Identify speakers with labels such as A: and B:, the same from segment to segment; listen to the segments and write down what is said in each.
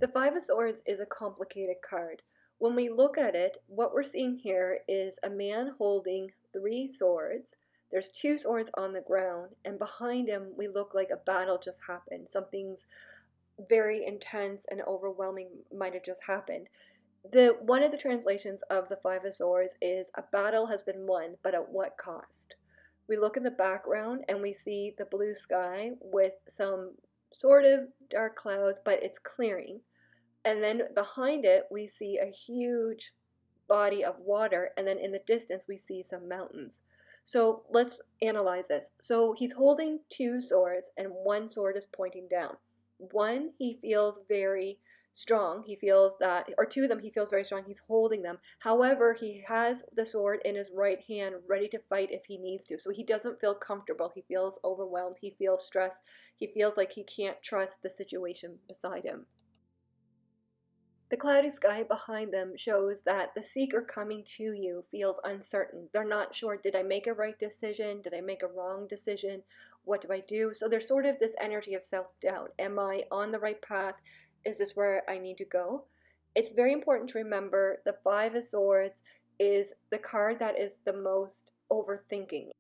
A: The Five of Swords is a complicated card. When we look at it, what we're seeing here is a man holding three swords. There's two swords on the ground, and behind him we look like a battle just happened. Something's very intense and overwhelming might have just happened. One of the translations of the Five of Swords is a battle has been won, but at what cost? We look in the background and we see the blue sky with some sort of dark clouds, but it's clearing. And then behind it, we see a huge body of water. And then in the distance, we see some mountains. So let's analyze this. So he's holding two swords, and one sword is pointing down. One, he feels very strong. He feels that, or two of them, he feels very strong. He's holding them. However, he has the sword in his right hand, ready to fight if he needs to. So he doesn't feel comfortable. He feels overwhelmed. He feels stressed. He feels like he can't trust the situation beside him. The cloudy sky behind them shows that the seeker coming to you feels uncertain. They're not sure, did I make a right decision? Did I make a wrong decision? What do I do? So there's sort of this energy of self-doubt. Am I on the right path? Is this where I need to go? It's very important to remember the Five of Swords is the card that is the most overthinking.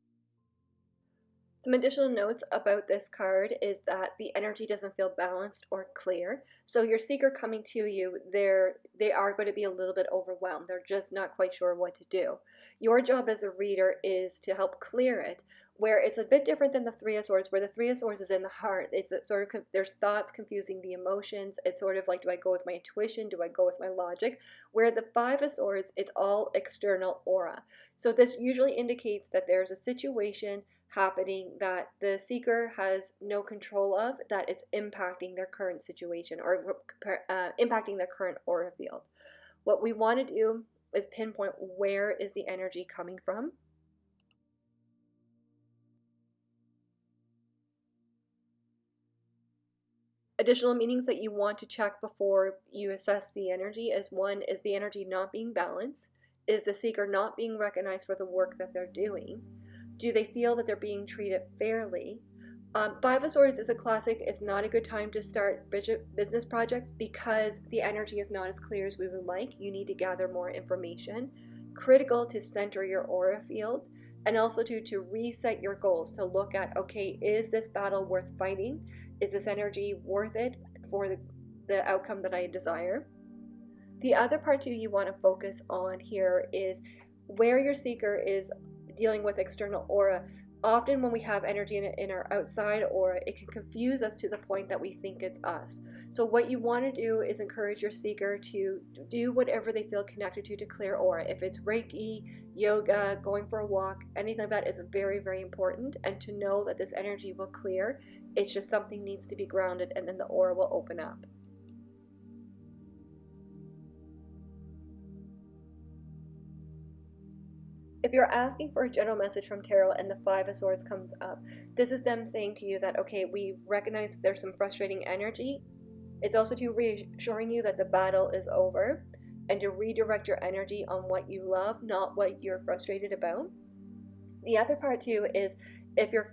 A: Some additional notes about this card is that the energy doesn't feel balanced or clear. So your seeker coming to you, they are going to be a little bit overwhelmed. They're just not quite sure what to do. Your job as a reader is to help clear it, where it's a bit different than the Three of Swords, where the Three of Swords is in the heart. It's sort of, there's thoughts confusing the emotions. It's sort of like, do I go with my intuition? Do I go with my logic? Where the Five of Swords, it's all external aura. So this usually indicates that there's a situation happening that the seeker has no control of, that it's impacting their current situation or impacting their current aura field. What we want to do is pinpoint where is the energy coming from. Additional meanings that you want to check before you assess the energy is, one, is the energy not being balanced? Is the seeker not being recognized for the work that they're doing? Do they feel that they're being treated fairly? Five of Swords is a classic. It's not a good time to start business projects because the energy is not as clear as we would like. You need to gather more information. Critical to center your aura field, and also to reset your goals, to look at, okay, is this battle worth fighting? Is this energy worth it for the outcome that I desire? The other part too you want to focus on here is where your seeker is dealing with external aura. Often when we have energy in our outside aura, it can confuse us to the point that we think it's us. So what you want to do is encourage your seeker to do whatever they feel connected to clear aura. If it's Reiki, yoga, going for a walk, anything like that is very, very important. And to know that this energy will clear, it's just something needs to be grounded, and then the aura will open up. If you're asking for a general message from tarot and the Five of Swords comes up, this is them saying to you that, okay, we recognize that there's some frustrating energy. It's also to reassuring you that the battle is over and to redirect your energy on what you love, not what you're frustrated about. The other part too is if you're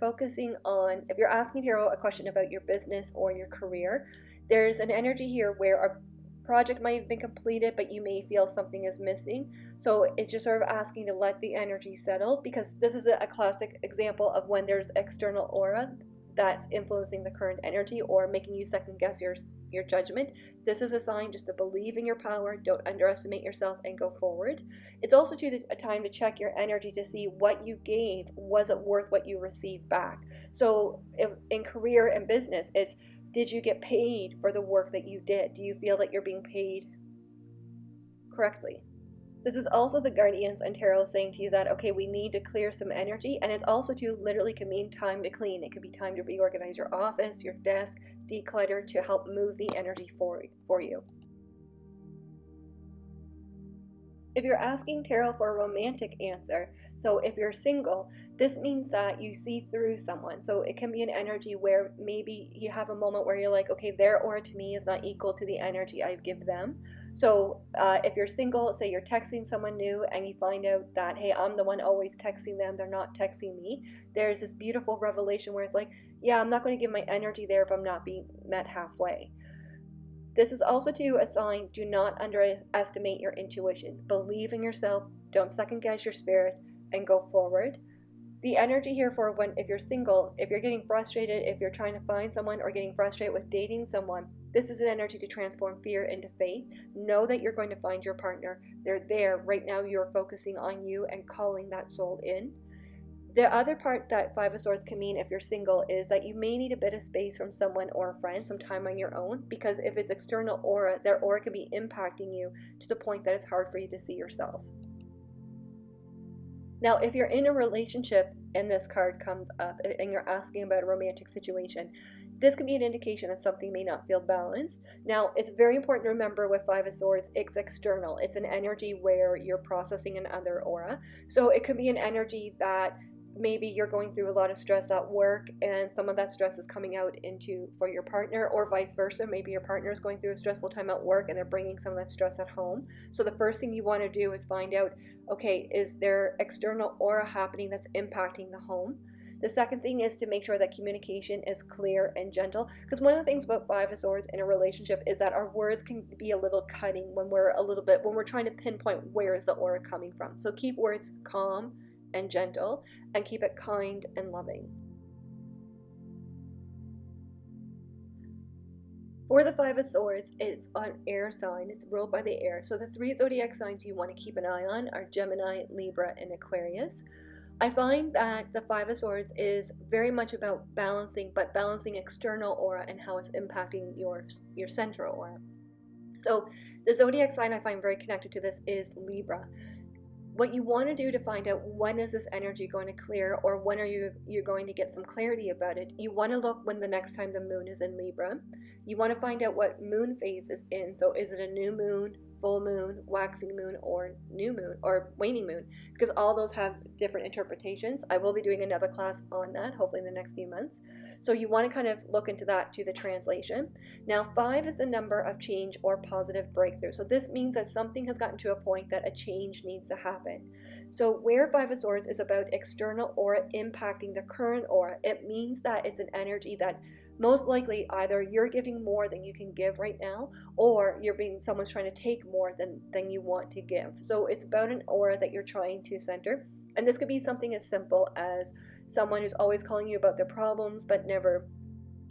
A: asking tarot a question about your business or your career, there's an energy here where a project might have been completed, but you may feel something is missing. So it's just sort of asking to let the energy settle, because this is a classic example of when there's external aura that's influencing the current energy or making you second guess your judgment. This is a sign just to believe in your power, don't underestimate yourself, and go forward. It's also a time to check your energy to see what you gave, was it worth what you received back? So in career and business, it's, did you get paid for the work that you did? Do you feel that you're being paid correctly? This is also the guardians and tarot saying to you that, okay, we need to clear some energy, and it's also literally can mean time to clean. It could be time to reorganize your office, your desk, declutter, to help move the energy for you. If you're asking tarot for a romantic answer, so if you're single, this means that you see through someone. So it can be an energy where maybe you have a moment where you're like, okay, their aura to me is not equal to the energy I give them. So if you're single, say you're texting someone new and you find out that, hey, I'm the one always texting them, they're not texting me. There's this beautiful revelation where it's like, yeah, I'm not going to give my energy there if I'm not being met halfway. This is also to a sign, do not underestimate your intuition. Believe in yourself, don't second guess your spirit, and go forward. The energy here for when, if you're single, if you're getting frustrated, if you're trying to find someone or getting frustrated with dating someone, this is an energy to transform fear into faith. Know that you're going to find your partner. They're there. Right now you're focusing on you and calling that soul in. The other part that Five of Swords can mean if you're single is that you may need a bit of space from someone or a friend, some time on your own, because if it's external aura, their aura can be impacting you to the point that it's hard for you to see yourself. Now, if you're in a relationship and this card comes up and you're asking about a romantic situation, this could be an indication that something may not feel balanced. Now, it's very important to remember with Five of Swords, it's external. It's an energy where you're processing another aura. So it could be an energy that maybe you're going through a lot of stress at work and some of that stress is coming out into for your partner, or vice versa. Maybe your partner is going through a stressful time at work and they're bringing some of that stress at home. So the first thing you want to do is find out, okay, is there external aura happening that's impacting the home? The second thing is to make sure that communication is clear and gentle, because one of the things about Five of Swords in a relationship is that our words can be a little cutting when we're trying to pinpoint where is the aura coming from. So keep words calm and gentle, and keep it kind and loving. For the Five of Swords, it's an air sign. It's ruled by the air. So the three zodiac signs you want to keep an eye on are Gemini, Libra, and Aquarius. I find that the Five of Swords is very much about balancing, but balancing external aura and how it's impacting your central aura. So the zodiac sign I find very connected to this is Libra. What you want to do to find out when is this energy going to clear, or when are you're going to get some clarity about it, you want to look when the next time the moon is in Libra. You want to find out what moon phase is in. So is it a new moon, full moon, waxing moon, or new moon, or waning moon? Because all those have different interpretations. I will be doing another class on that, hopefully in the next few months. So you want to kind of look into that to the translation. Now, 5 is the number of change or positive breakthrough. So this means that something has gotten to a point that a change needs to happen. So where 5 of Swords is about external aura impacting the current aura, it means that it's an energy that most likely either you're giving more than you can give right now, or someone's trying to take more than you want to give. So it's about an aura that you're trying to center. And this could be something as simple as someone who's always calling you about their problems but never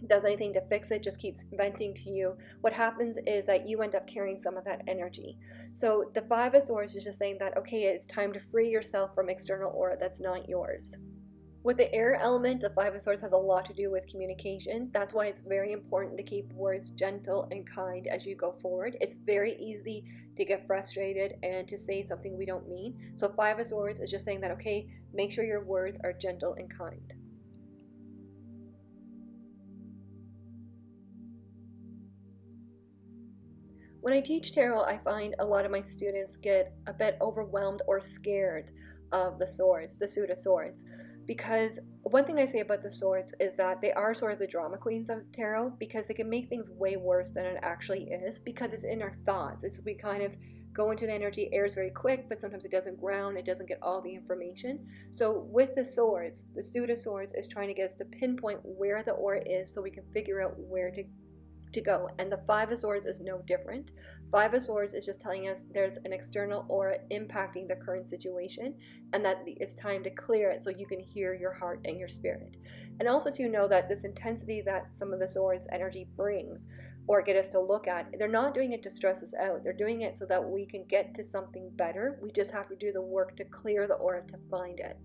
A: does anything to fix it, just keeps venting to you. What happens is that you end up carrying some of that energy. So the 5 of Swords is just saying that, okay, it's time to free yourself from external aura that's not yours. With the air element, the 5 of Swords has a lot to do with communication. That's why it's very important to keep words gentle and kind as you go forward. It's very easy to get frustrated and to say something we don't mean. So 5 of Swords is just saying that, okay, make sure your words are gentle and kind. When I teach tarot, I find a lot of my students get a bit overwhelmed or scared of the swords, the suit of swords. Because one thing I say about the swords is that they are sort of the drama queens of tarot, because they can make things way worse than it actually is, because it's in our thoughts. We kind of go into the energy, air is very quick, but sometimes it doesn't ground, it doesn't get all the information. So with the swords, the suit of swords is trying to get us to pinpoint where the aura is so we can figure out where to go. And the 5 of Swords is no different. 5 of Swords is just telling us there's an external aura impacting the current situation, and that it's time to clear it so you can hear your heart and your spirit. And also to know that this intensity that some of the Swords energy brings, or get us to look at, they're not doing it to stress us out. They're doing it so that we can get to something better. We just have to do the work to clear the aura to find it.